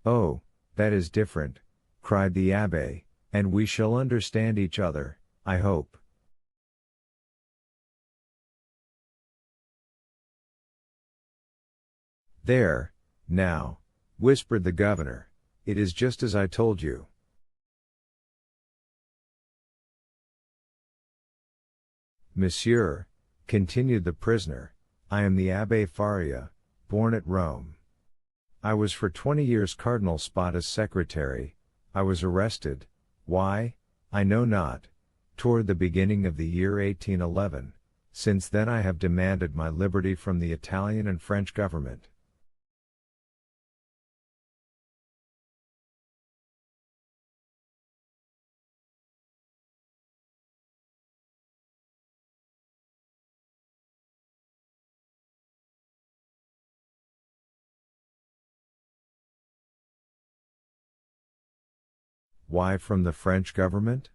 Oh, that is different, cried the abbe, and we shall understand each other, I hope. There, now, whispered the governor, it is just as I told you. Monsieur, continued the prisoner, I am the Abbe Faria, born at Rome. I was for 20 years Cardinal Spada's secretary. I was arrested, why, I know not, toward the beginning of the year 1811, since then I have demanded my liberty from the Italian and French government. Why from the French government?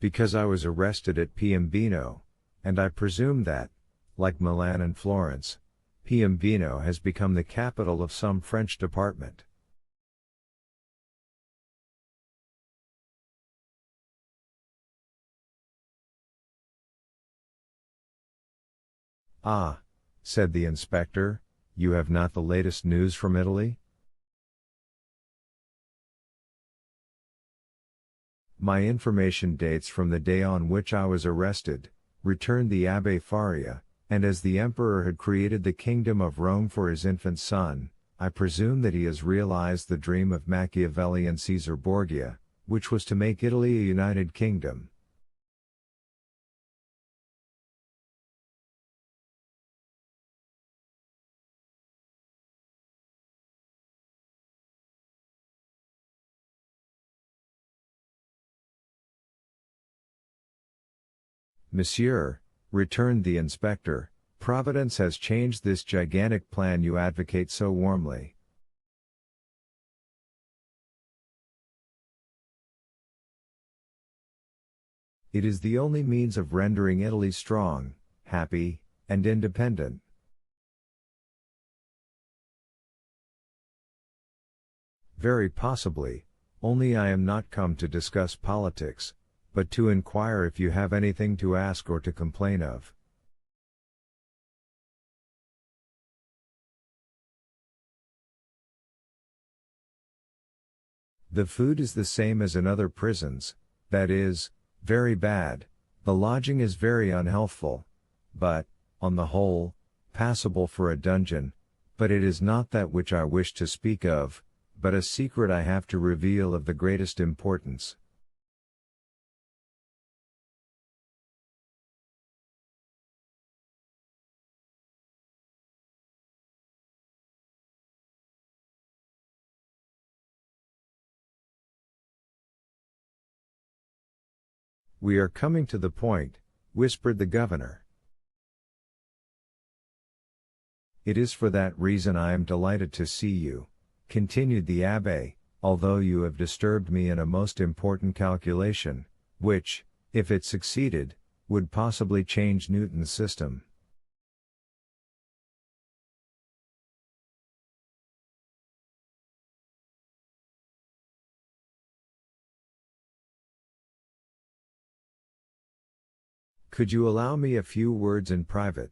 Because I was arrested at Piombino, and I presume that, like Milan and Florence, Piombino has become the capital of some French department. Ah, said the inspector, you have not the latest news from Italy? My information dates from the day on which I was arrested, returned the Abbe Faria, and as the emperor had created the kingdom of Rome for his infant son, I presume that he has realized the dream of Machiavelli and Caesar Borgia, which was to make Italy a united kingdom. Monsieur, returned the inspector, Providence has changed this gigantic plan you advocate so warmly. It is the only means of rendering Italy strong, happy, and independent. Very possibly, only I am not come to discuss politics, but to inquire if you have anything to ask or to complain of. The food is the same as in other prisons, that is, very bad, the lodging is very unhealthful, but, on the whole, passable for a dungeon, but it is not that which I wish to speak of, but a secret I have to reveal of the greatest importance. We are coming to the point, whispered the governor. It is for that reason I am delighted to see you, continued the abbe, although you have disturbed me in a most important calculation, which, if it succeeded, would possibly change Newton's system. Could you allow me a few words in private?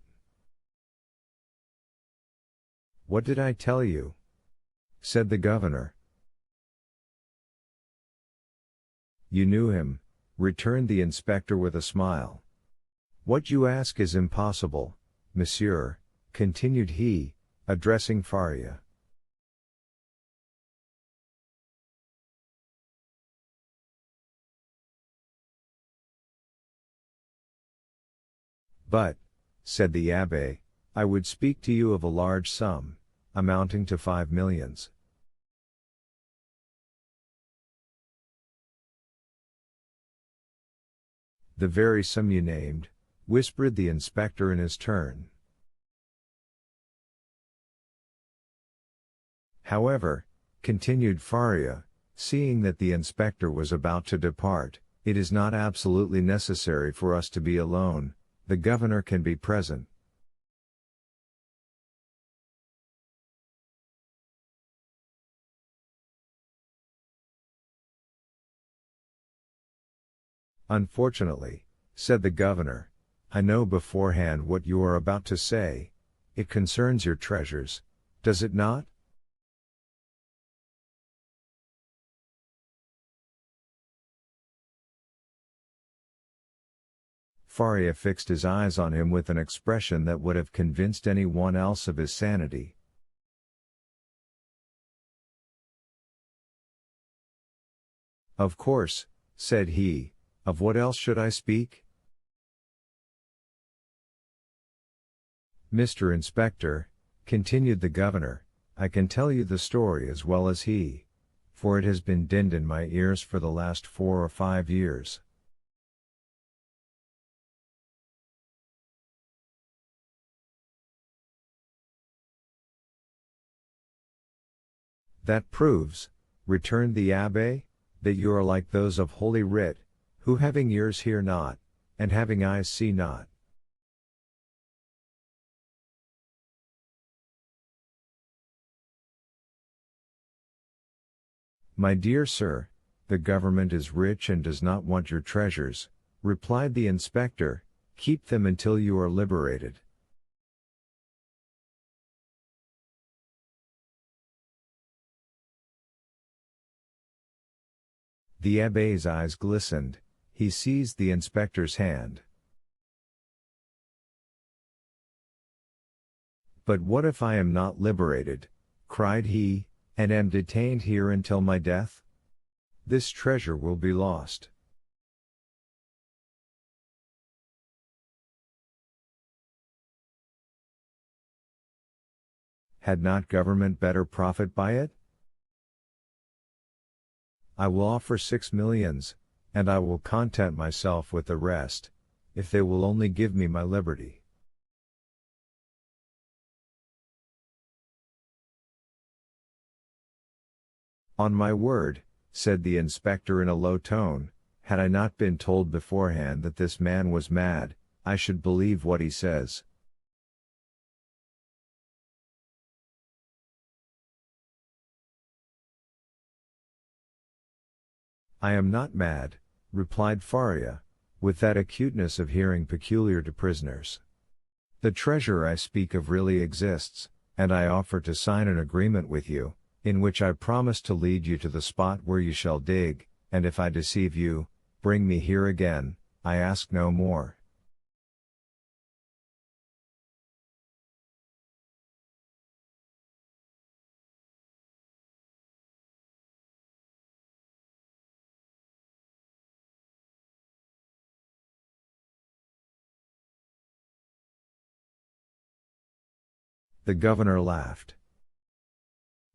What did I tell you? Said the governor. You knew him, returned the inspector with a smile. What you ask is impossible, monsieur, continued he, addressing Faria. But, said the abbe, I would speak to you of a large sum, amounting to 5 millions. The very sum you named, whispered the inspector in his turn. However, continued Faria, seeing that the inspector was about to depart, it is not absolutely necessary for us to be alone, the governor can be present. Unfortunately, said the governor, I know beforehand what you are about to say. It concerns your treasures, does it not? Faria fixed his eyes on him with an expression that would have convinced anyone else of his sanity. Of course, said he, of what else should I speak? Mr. Inspector, continued the governor, I can tell you the story as well as he, for it has been dinned in my ears for the last 4 or 5 years. That proves, returned the Abbé, that you are like those of Holy Writ, who having ears hear not, and having eyes see not. My dear sir, the government is rich and does not want your treasures, replied the inspector, keep them until you are liberated. The Abbé's eyes glistened, he seized the inspector's hand. But what if I am not liberated, cried he, and am detained here until my death? This treasure will be lost. Had not government better profit by it? I will offer 6 millions, and I will content myself with the rest, if they will only give me my liberty. On my word, said the inspector in a low tone, had I not been told beforehand that this man was mad, I should believe what he says. I am not mad, replied Faria, with that acuteness of hearing peculiar to prisoners. The treasure I speak of really exists, and I offer to sign an agreement with you, in which I promise to lead you to the spot where you shall dig, and if I deceive you, bring me here again, I ask no more. The governor laughed.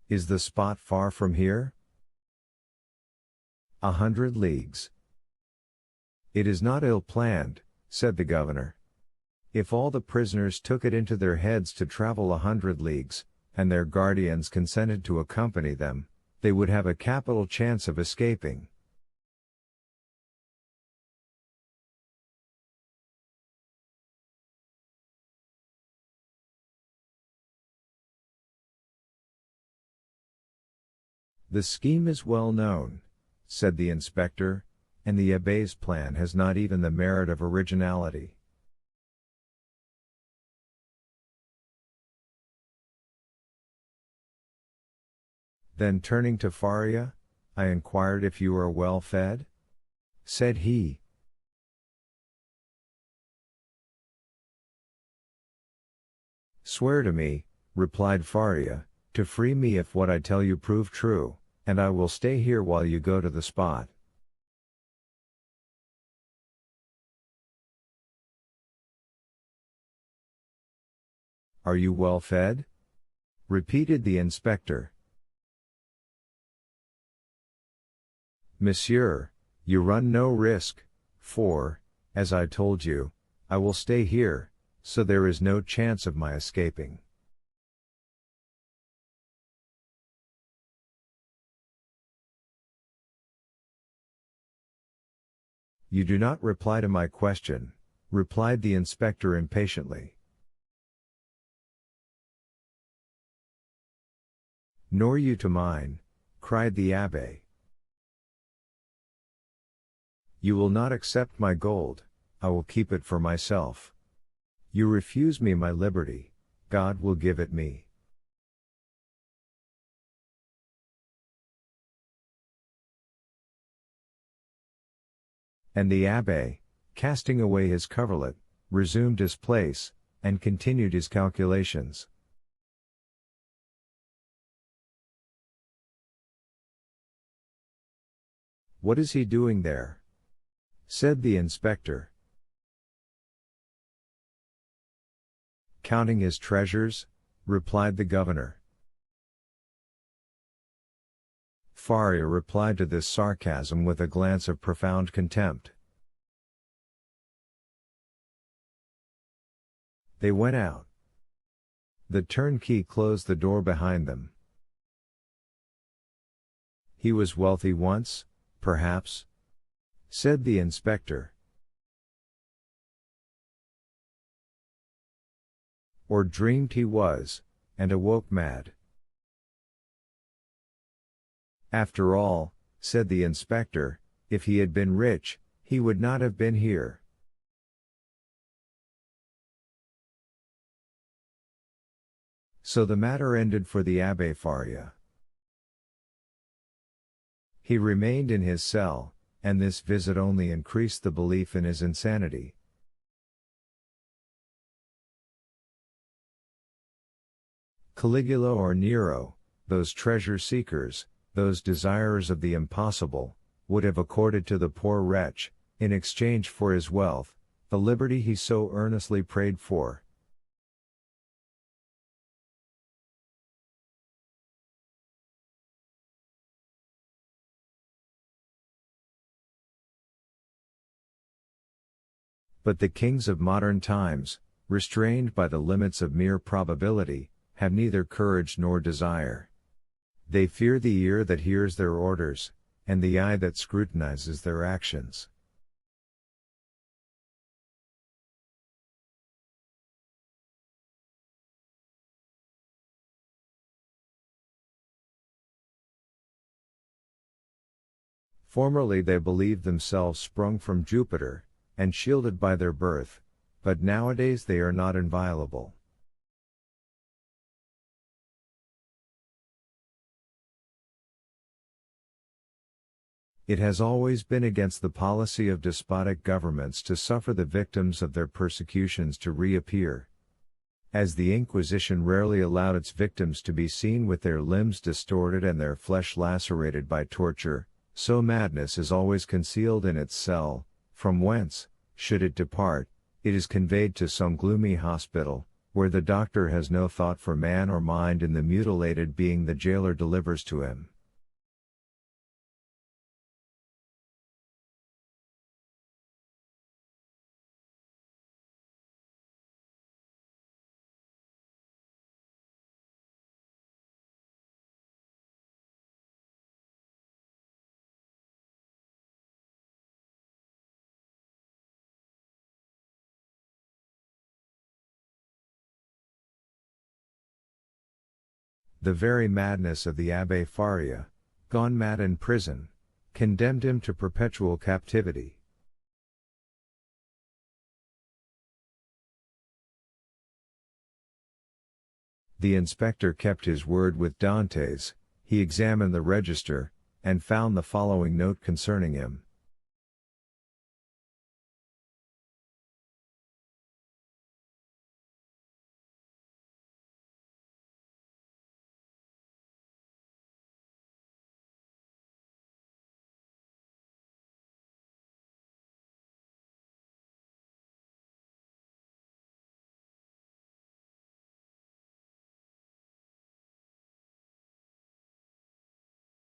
Is the spot far from here? 100 leagues. It is not ill planned, said the governor. If all the prisoners took it into their heads to travel 100 leagues, and their guardians consented to accompany them, they would have a capital chance of escaping. The scheme is well known, said the inspector, and the Abbé's plan has not even the merit of originality. Then turning to Faria, I inquired if you are well fed? Said he. Swear to me, replied Faria, to free me if what I tell you prove true, and I will stay here while you go to the spot. Are you well fed? Repeated the inspector. Monsieur, you run no risk, for, as I told you, I will stay here, so there is no chance of my escaping. You do not reply to my question, replied the inspector impatiently. Nor you to mine, cried the Abbé. You will not accept my gold, I will keep it for myself. You refuse me my liberty, God will give it me. And the abbé, casting away his coverlet, resumed his place, and continued his calculations. What is he doing there? Said the inspector. Counting his treasures, replied the governor. Faria replied to this sarcasm with a glance of profound contempt. They went out. The turnkey closed the door behind them. He was wealthy once, perhaps? Said the inspector. Or dreamed he was, and awoke mad. After all, said the inspector, if he had been rich, he would not have been here. So the matter ended for the Abbé Faria. He remained in his cell, and this visit only increased the belief in his insanity. Caligula or Nero, those treasure seekers, those desirers of the impossible, would have accorded to the poor wretch, in exchange for his wealth, the liberty he so earnestly prayed for. But the kings of modern times, restrained by the limits of mere probability, have neither courage nor desire. They fear the ear that hears their orders, and the eye that scrutinizes their actions. Formerly they believed themselves sprung from Jupiter, and shielded by their birth, but nowadays they are not inviolable. It has always been against the policy of despotic governments to suffer the victims of their persecutions to reappear. As the Inquisition rarely allowed its victims to be seen with their limbs distorted and their flesh lacerated by torture, so madness is always concealed in its cell, from whence, should it depart, it is conveyed to some gloomy hospital, where the doctor has no thought for man or mind in the mutilated being the jailer delivers to him. The very madness of the Abbé Faria, gone mad in prison, condemned him to perpetual captivity. The inspector kept his word with Dantes. He examined the register, and found the following note concerning him.